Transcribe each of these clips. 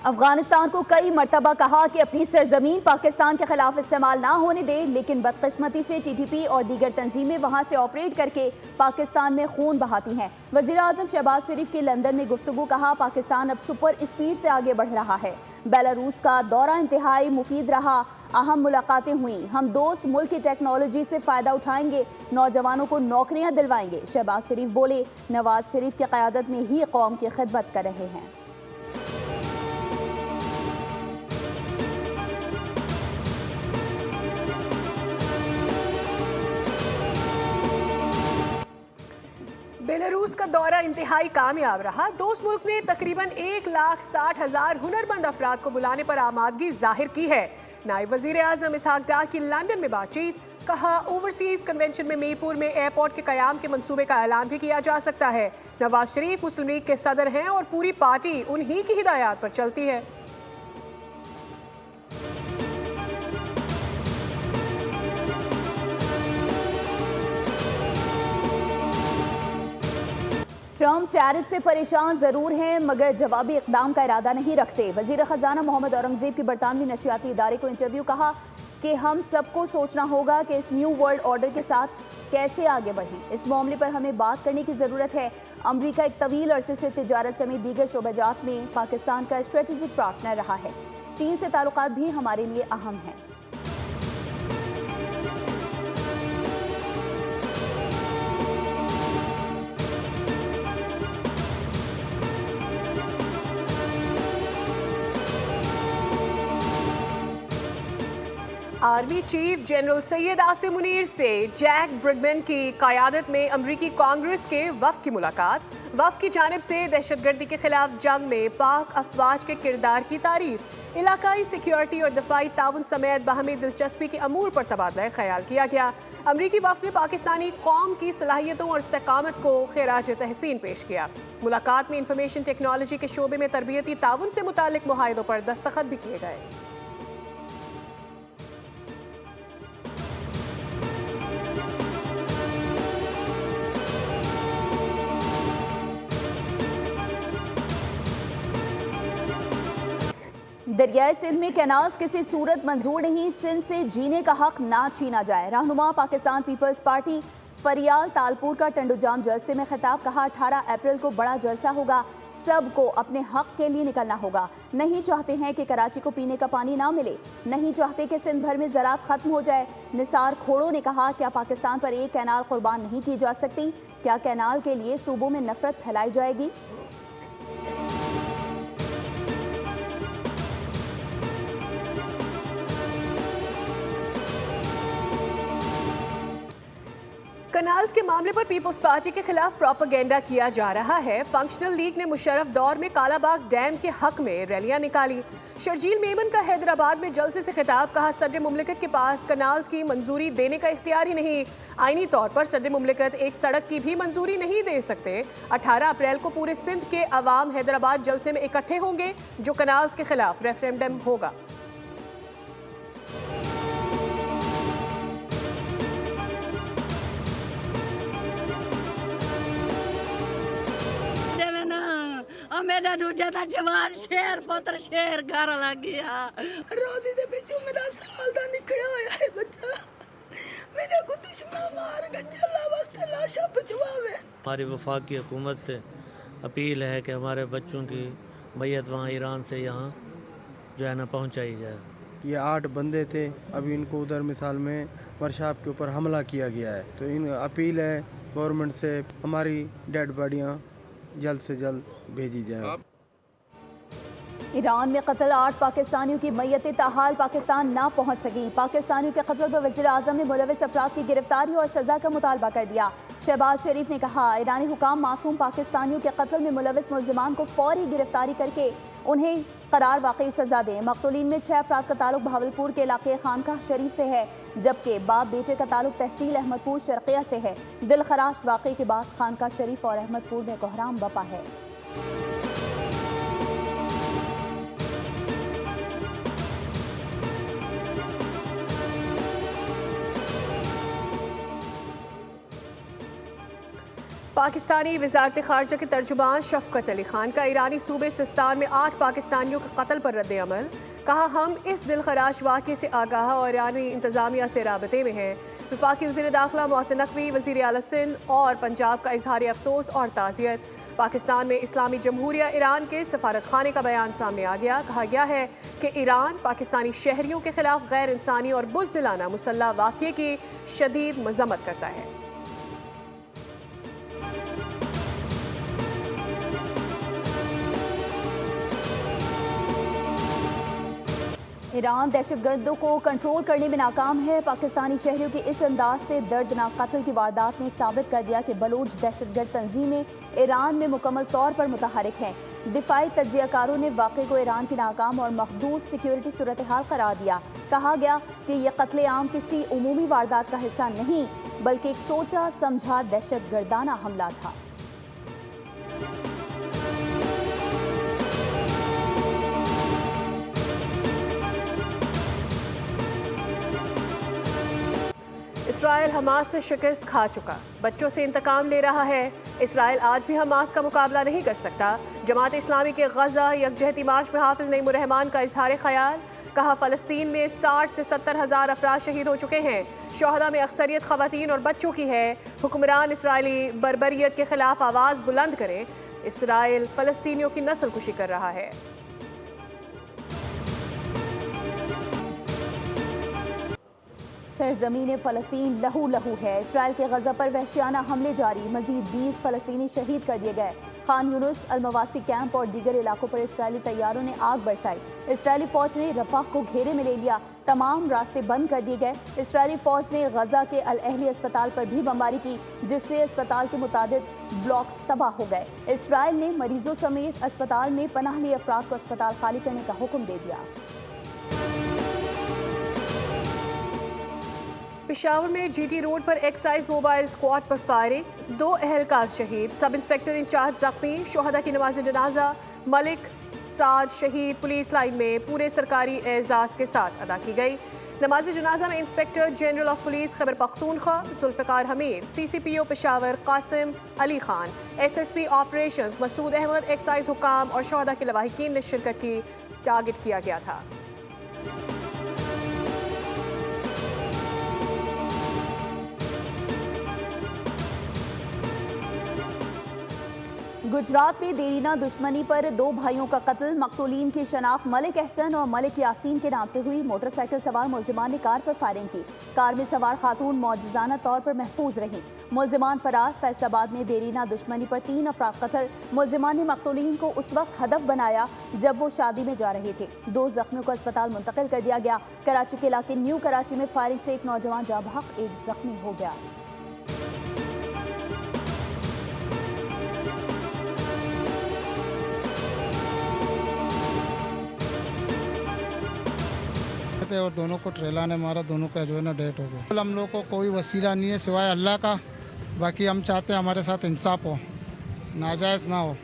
अफगानिस्तान को कई मरतबा कहा कि अपनी सरजमीन पाकिस्तान के खिलाफ इस्तेमाल ना होने दे, लेकिन बदकिस्मती से टीटीपी और दीगर तंजीमें वहां से ऑपरेट करके पाकिस्तान में खून बहाती हैं। वज़ीर आज़म शहबाज शरीफ की लंदन में गुफ्तगू, कहा पाकिस्तान अब सुपर स्पीड से आगे बढ़ रहा है। बेलारूस का दौरा इंतहाई मुफीद रहा, अहम मुलाकातें हुई। हम दोस्त मुल्क की टेक्नोलॉजी से फ़ायदा उठाएंगे, नौजवानों को नौकरियां दिलवाएंगे। शहबाज शरीफ बोले, नवाज शरीफ की क़यादत में ही कौम की खिदमत कर रहे हैं। बेलारूस का दौरा इंतहाई कामयाब रहा। दोस्त मुल्क ने तकरीबन 1,60,000 हुनरमंद अफराद को बुलाने पर आमादगी जाहिर की है। नायब वजीर आजम इसहाक डार की लंदन में बातचीत, कहा ओवरसीज कन्वेंशन में मीरपुर में एयरपोर्ट के कयाम के मंसूबे का ऐलान भी किया जा सकता है। नवाज शरीफ मुस्लिम लीग के सदर हैं और पूरी पार्टी उन्हीं की हिदायत पर चलती है। ट्रंप टैरिफ से परेशान जरूर हैं, मगर जवाबी इकदाम का इरादा नहीं रखते। वजीर खजाना मोहम्मद औरंगजेब की बरतानवी नशियाती इदारे को इंटरव्यू, कहा कि हम सबको सोचना होगा कि इस न्यू वर्ल्ड ऑर्डर के साथ कैसे आगे बढ़ें। इस मामले पर हमें बात करने की ज़रूरत है। अमरीका एक तवील अरसे से तिजारत समेत दीगर शोबाजात में पाकिस्तान का स्ट्रेटेजिक पार्टनर रहा है। चीन से ताल्लुकात भी हमारे लिए अहम हैं। Army chief general Syed Asim Munir से जैक ब्रिगमैन की क़यादत में अमरीकी कांग्रेस के वफ़द की मुलाकात। वफ़द की जानिब से दहशतगर्दी के खिलाफ जंग में पाक अफवाज के किरदार की तारीफ, इलाकाई सिक्योरिटी और दफाई ताउन समेत बाहमी दिलचस्पी के अमूर पर तबादला ख्याल किया गया। अमरीकी वफ़द ने पाकिस्तानी कौम की सलाहियतों और इस्तेकामत को खिराज तहसीन पेश किया। मुलाकात में इंफॉर्मेशन टेक्नोलॉजी के शोबे में तरबियती ताउन से मुतालिक मुआहिदों पर दस्तखत भी किए गए। दरियाए सिंध में कैनाल्स किसी सूरत मंजूर नहीं, सिंध से जीने का हक ना छीना जाए। रहनुमा पाकिस्तान पीपल्स पार्टी फरियाल तालपुर का टंडुजाम जलसे में खिताब, कहा 18 अप्रैल को बड़ा जलसा होगा, सबको अपने हक के लिए निकलना होगा। नहीं चाहते हैं कि कराची को पीने का पानी ना मिले, नहीं चाहते कि सिंध भर में ज़राअत खत्म हो जाए। निसार खोड़ो ने कहा, क्या पाकिस्तान पर एक कैनाल कुर्बान नहीं की जा सकती? क्या कैनाल के लिए सूबों में नफरत फैलाई जाएगी? कनाल्स के मामले पर पीपल्स पार्टी के खिलाफ प्रोपेगेंडा किया जा रहा है। फंक्शनल लीग ने मुशर्रफ दौर में कालाबाग डैम के हक में रैलियां निकाली। शर्जील मेमन का हैदराबाद में जलसे से खिताब, कहा सदर मुमलिकत के पास कनाल्स की मंजूरी देने का इख्तियार ही नहीं। आईनी तौर पर सदर मुमलिकत एक सड़क की भी मंजूरी नहीं दे सकते। 18 अप्रैल को पूरे सिंध के अवाम हैदराबाद जलसे में इकट्ठे होंगे, जो कनाल्स के खिलाफ रेफरेंडम होगा। मेरा दूजा था जवान शेर पुत्र शेर घर लग गया। रोदी दे पिछू मेरा साल दा निकलिया होया है बच्चा, मेरे को दुश्मन मार गए, अल्लाह वास्ते लाशा भिजवावे। हमारी वफाकी हुकूमत से अपील है कि हमारे बच्चों की मैयत वहाँ ईरान से यहाँ जो है ना पहुँचाई जाए। ये 8 बंदे थे, अभी इनको उधर मिसाल में वर्कशॉप के ऊपर हमला किया गया है। तो इन अपील है गवर्नमेंट से, हमारी डेड बॉडियाँ जल्द से जल्द भेजी जाए। ईरान में कत्ल 8 पाकिस्तानियों की मैयतें ताहाल पाकिस्तान ना पहुंच सकी। पाकिस्तानियों के कत्ल पर वज़ीर आज़म ने मुलविस अफराद की गिरफ्तारी और सज़ा का मुतालबा कर दिया। शहबाज शरीफ ने कहा, ईरानी हुकाम मासूम पाकिस्तानियों के कत्ल में मुलविस मुल्ज़िमान को फौरी गिरफ्तारी करके उन्हें करार वाकई सजा दें। मक़तूलीन में 6 अफराद का ताल्लुक भावलपुर के इलाके खानकाह शरीफ से है, जबकि बाप बेटे का ताल्लुक तहसील अहमदपुर शर्क़िया से है। दिलखराश वाक़े के बाद खानकाह शरीफ और अहमदपुर में कोहराम बपा है। पाकिस्तानी वजारत खारजा के तर्जुमान शफकत अली खान का ईरानी सूबे सिस्तान में 8 पाकिस्तानियों के कत्ल पर रद्द अमल। कहा, हम इस दिलखराश वाक़े से आगाह और ईरानी इंतज़ामिया से राबते में हैं। वफाकी वज़ीर दाखिला मोहसिन नकवी, वज़ीर आला सिंध और पंजाब का इजहार अफसोस और ताज़ियत। पाकिस्तान में इस्लामी जमहूरिया ईरान के सफारत खाने का बयान सामने आ गया। कहा गया है कि ईरान पाकिस्तानी शहरियों के खिलाफ गैर इंसानी और बुज़दिलाना मुसल्लह वाक़े की शदीद मज़म्मत करता है। ईरान दहशतगर्दों को कंट्रोल करने में नाकाम है। पाकिस्तानी शहरियों के इस अंदाज से दर्दनाक कत्ल की वारदात ने साबित कर दिया कि बलूच दहशतगर्द तंजीमें ईरान में मुकम्मल तौर पर मुतहरिक हैं। दिफाई तज्जियाकारों ने वाक़े को ईरान की नाकाम और मखदूर सिक्योरिटी सूरत हाल करार दिया। कहा गया कि यह कत्ले आम किसी उमूमी वारदात का हिस्सा नहीं बल्कि एक सोचा समझा दहशतगर्दाना हमला था। इसराइल हमास से शिकस्त खा चुका, बच्चों से इंतकाम ले रहा है। इसराइल आज भी हमास का मुकाबला नहीं कर सकता। जमात इस्लामी के गजा यकजहती मार्च में हाफिज नईम उर रहमान का इजहार ख्याल। कहा, फ़लस्तीन में 60 से 70 हज़ार अफराद शहीद हो चुके हैं। शोहदा में अक्सरियत ख़वातीन और बच्चों की है। हुक्मरान इसराइली बर्बरियत के खिलाफ आवाज़ बुलंद करें। इसराइल फ़लस्तीनियों की नस्ल कुशी कर रहा है। सरजमीन फ़लस्तीन लहू लहू है। इसराइल के गजा पर वहशियाना हमले जारी। मजीद 20 फ़लस्तीनी शहीद कर दिए गए। खान यूनुस, अलमवासी कैंप और दीगर इलाकों पर इसराइली तैयारों ने आग बरसाई। इसराइली फ़ौज ने रफ़ाह को घेरे में ले लिया। तमाम रास्ते बंद कर दिए गए। इसराइली फ़ौज ने गजा के अल अहली अस्पताल पर भी बमबारी की, जिससे अस्पताल के मुताबिक ब्लॉक्स तबाह हो गए। इसराइल ने मरीजों समेत अस्पताल में पनाह लिए अफराद को अस्पताल खाली करने का हुक्म दे दिया। पेशावर में जीटी रोड पर एक्साइज मोबाइल स्क्वाड पर फायरिंग। 2 अहलकार शहीद, सब इंस्पेक्टर इंचार्ज जख्मी। शोहदा की नमाज जनाजा मलिक साद शहीद पुलिस लाइन में पूरे सरकारी एजाज़ के साथ अदा की गई। नमाज जनाजा में inspector general of police Khyber Pakhtunkhwa Zulfiqar Hamid, CCPO Peshawar Qasim Ali Khan, SSP operations Masood Ahmad, excise हुकाम और शोहदा के लवाहिकीन ने शिरकत की। टारगेट किया गया था। गुजरात में देरीना दुश्मनी पर 2 भाइयों का कत्ल। मकतूलीन की शनाख्त मलिक अहसन और मलिक यासीन के नाम से हुई। मोटरसाइकिल सवार मुल्जिमान ने कार पर फायरिंग की। कार में सवार खातून मौजूदाना तौर पर महफूज रहीं। मुल्जिमान फरार। फैसलाबाद में देरीना दुश्मनी पर 3 अफराद कत्ल। मुल्जिमान ने मकतूलीन को उस वक्त हदफ बनाया जब वो शादी में जा रहे थे। 2 जख्मियों को अस्पताल मुंतकिल कर दिया गया। कराची के इलाके न्यू कराची में फायरिंग से एक नौजवान जाँ बहक, एक जख्मी हो गया। और दोनों को ट्रेला ने मारा, दोनों का जो है ना डेथ हो गया। हम लोग को कोई वसीला नहीं है सिवाय अल्लाह का। बाकी हम चाहते हैं हमारे साथ इंसाफ हो, नाजायज़ ना हो।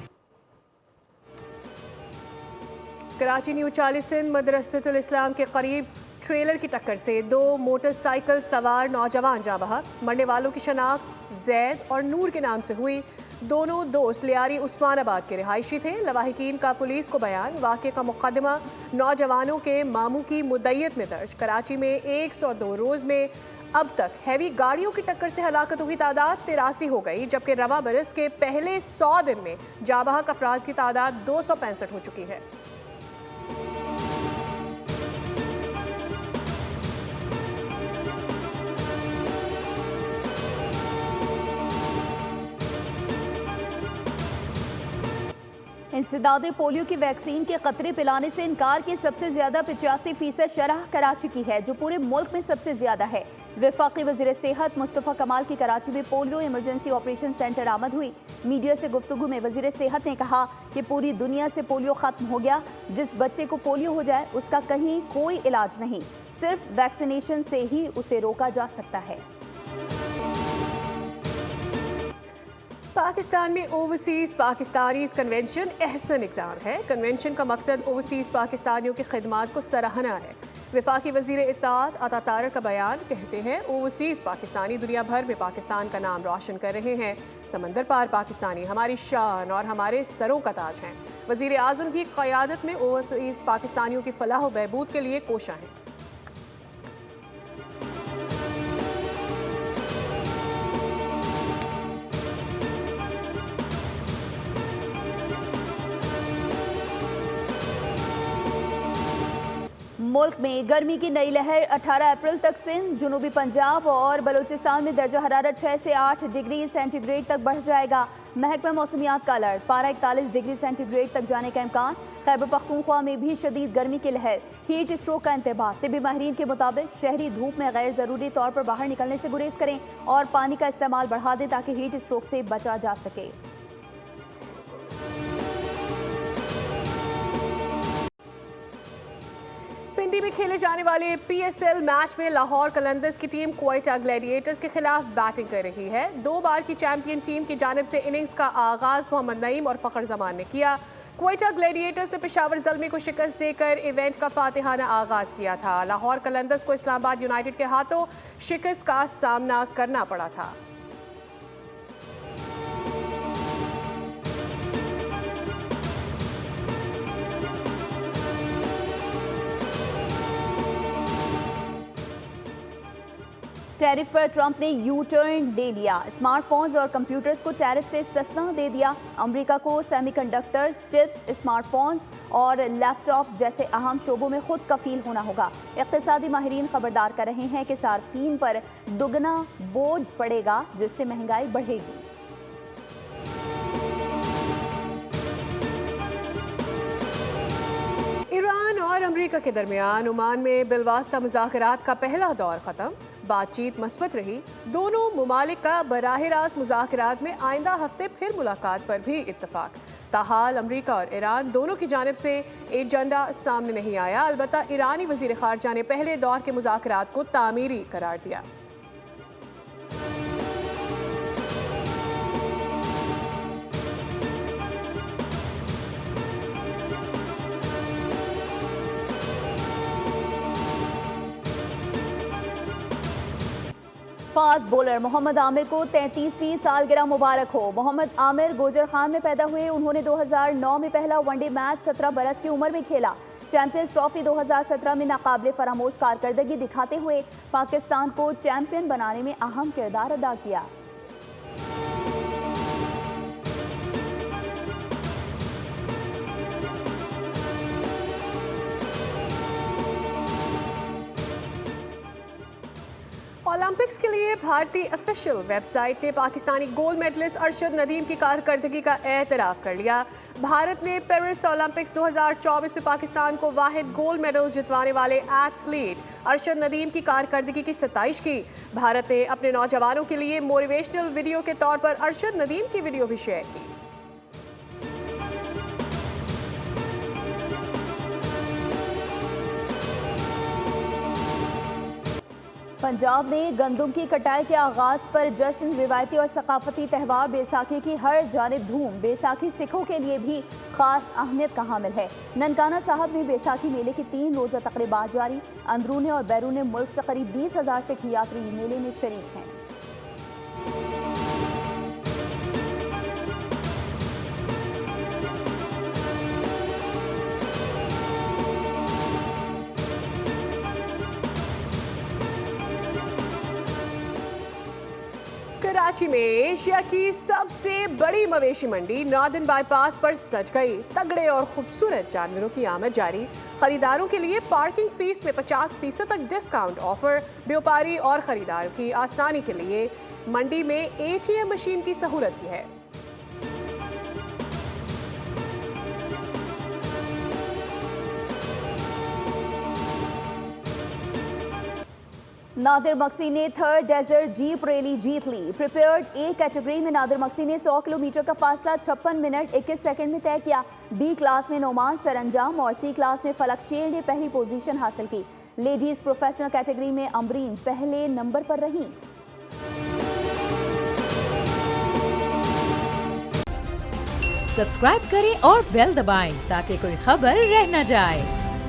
कराची न्यू 40 मदरसतुल इस्लाम के करीब ट्रेलर की टक्कर से 2 मोटरसाइकिल सवार नौजवान जाँ बहक। मरने वालों की शनाख्त जैद और नूर के नाम से हुई। दोनों दोस्त लियारी उस्मानाबाद के रिहायशी थे। लवाहिकीन का पुलिस को बयान। वाक़े का मुकदमा नौजवानों के मामू की मुद्दईयत में दर्ज। कराची में 102 रोज़ में अब तक हैवी गाड़ियों की टक्कर से हलाकतों की तादाद 83 हो गई, जबकि रवा बरस के पहले 100 दिन में जाँ बहक अफराद की तादाद 265 हो चुकी है। इंसदादे पोलियो की वैक्सीन के कतरे पिलाने से इनकार की सबसे ज्यादा 85% शरह कराची की है, जो पूरे मुल्क में सबसे ज्यादा है। वफाकी वज़ीर सेहत मुस्तफ़ा कमाल की कराची में पोलियो इमरजेंसी ऑपरेशन सेंटर आमद हुई। मीडिया से गुफ्तगू में वज़ीर सेहत ने कहा कि पूरी दुनिया से पोलियो खत्म हो गया। जिस बच्चे को पोलियो हो जाए उसका कहीं कोई इलाज नहीं, सिर्फ वैक्सीनेशन से ही उसे रोका जा सकता है। पाकिस्तान में ओवरसीज़ पाकिस्तानीज़ कन्वेंशन अहसन इक़दार है। कन्वेंशन का मकसद ओवरसीज़ पाकिस्तानियों की खिदमात को सराहना है। वफाकी वज़ीर इत्तेहाद अता तारक का बयान, कहते हैं ओवरसीज़ पाकिस्तानी दुनिया भर में पाकिस्तान का नाम रोशन कर रहे हैं। समंदर पार पाकिस्तानी हमारी शान और हमारे सरों का ताज हैं। वज़ीर आज़म की क़यादत में ओवरसीज़ पाकिस्तानियों की फलाह व बहबूद के लिए कोशा हैं। मुल्क में गर्मी की नई लहर 18 अप्रैल तक सिंध, जुनूबी पंजाब और बलूचिस्तान में दर्जा हरारत 6 से 8 डिग्री सेंटीग्रेड तक बढ़ जाएगा। महकमा मौसमियात का अलर्ट, पारा 41 डिग्री सेंटीग्रेड तक जाने का इम्कान। खैबर पख्तूनख्वा में भी शदीद गर्मी की लहर, हीट स्ट्रोक का इंतबाह। तिब्बी माहिरीन के मुताबिक शहरी धूप में गैर ज़रूरी तौर पर बाहर निकलने से गुरेज करें और पानी का इस्तेमाल बढ़ा दें ताकि हीट स्ट्रोक से बचा जा सके। पिंडी में खेले जाने वाले PSL मैच में लाहौर कलंदर्स की टीम क्वेटा ग्लैडिएटर्स के खिलाफ बैटिंग कर रही है। 2 बार की चैंपियन टीम की जानिब से इनिंग्स का आगाज मोहम्मद नईम और फ़खर जमान ने किया। क्वेटा ग्लैडिएटर्स ने पेशावर ज़ल्मी को शिकस्त देकर इवेंट का फातिहाना आगाज किया था। लाहौर कलंदर्स को इस्लामाबाद यूनाइटेड के हाथों शिकस्त का सामना करना पड़ा था। टैरिफ पर ट्रंप ने यू टर्न ले लिया। स्मार्टफोन्स और कंप्यूटर्स को टैरिफ से इस्तिस्ना दे दिया। अमेरिका को सेमीकंडक्टर्स, चिप्स, स्मार्टफोन्स और लैपटॉप्स जैसे अहम शोबों में खुद कफील होना होगा। इक़्तिसादी माहिरीन खबरदार कर रहे हैं कि सार्फिन पर दुगना बोझ पड़ेगा, जिससे महंगाई बढ़ेगी। ईरान और अमेरिका के दरमियान ओमान में बिलवास्ता मुज़ाकरात का पहला दौर ख़त्म। बातचीत मस्बत रही। दोनों मुमालिक का बराह रास्त मुज़ाकरात में आइंदा हफ्ते फिर मुलाकात पर भी इत्तफाक। ताहाल अमेरिका और ईरान दोनों की जानिब से एजेंडा सामने नहीं आया। अलबत्ता ईरानी वज़ीर ख़ारजा ने पहले दौर के मुज़ाकरात को तामीरी करार दिया। फास्ट बॉलर मोहम्मद आमिर को 33वीं सालगिरह मुबारक हो। मोहम्मद आमिर गोजर खान में पैदा हुए। उन्होंने 2009 में पहला वनडे मैच 17 बरस की उम्र में खेला। चैंपियंस ट्रॉफी 2017 में नाकाबिले फरामोश कारकर्दगी दिखाते हुए पाकिस्तान को चैंपियन बनाने में अहम किरदार अदा किया। ओलंपिक्स के लिए भारतीय ऑफिशियल वेबसाइट ने पाकिस्तानी गोल्ड मेडलिस्ट अरशद नदीम की कारकर्दगी का एतराफ़ कर लिया। भारत ने पेरिस ओलंपिक्स 2024 में पाकिस्तान को वाहिद गोल्ड मेडल जितवाने वाले एथलीट अरशद नदीम की कारकर्दगी की सताइश की। भारत ने अपने नौजवानों के लिए मोटिवेशनल वीडियो के तौर पर अरशद नदीम की वीडियो भी शेयर की। पंजाब में गंदम की कटाई के आगाज पर जश्न, रिवायती और सकाफती त्यौहार बैसाखी की हर जानिब धूम। बैसाखी सिखों के लिए भी खास अहमियत का हामिल है। ननकाना साहब में बैसाखी मेले की 3 रोज़ा तकरीबात जारी। अंदरूनी और बैरून मुल्क से करीब 20,000 सिख यात्री मेले में शरीक हैं। कराची में एशिया की सबसे बड़ी मवेशी मंडी नॉर्दर्न बाईपास पर सज गई। तगड़े और खूबसूरत जानवरों की आमद जारी। खरीदारों के लिए पार्किंग फीस में 50% तक डिस्काउंट ऑफर। व्यापारी और खरीदारों की आसानी के लिए मंडी में ATM मशीन की सहूलत भी है। नादिर मक्सी ने 3rd डेजर्ट जीप रैली जीत ली। प्रिपेयर्ड A कैटेगरी में नादिर मक्सी ने 100 किलोमीटर का फासला 56 मिनट 21 सेकंड में तय किया। B क्लास में नोमान सरंजाम और C क्लास में फलक शेर ने पहली पोजीशन हासिल की। लेडीज प्रोफेशनल कैटेगरी में अमरीन पहले नंबर पर रहीं। सब्सक्राइब करें और बेल दबाएं ताकि कोई खबर रह न जाए।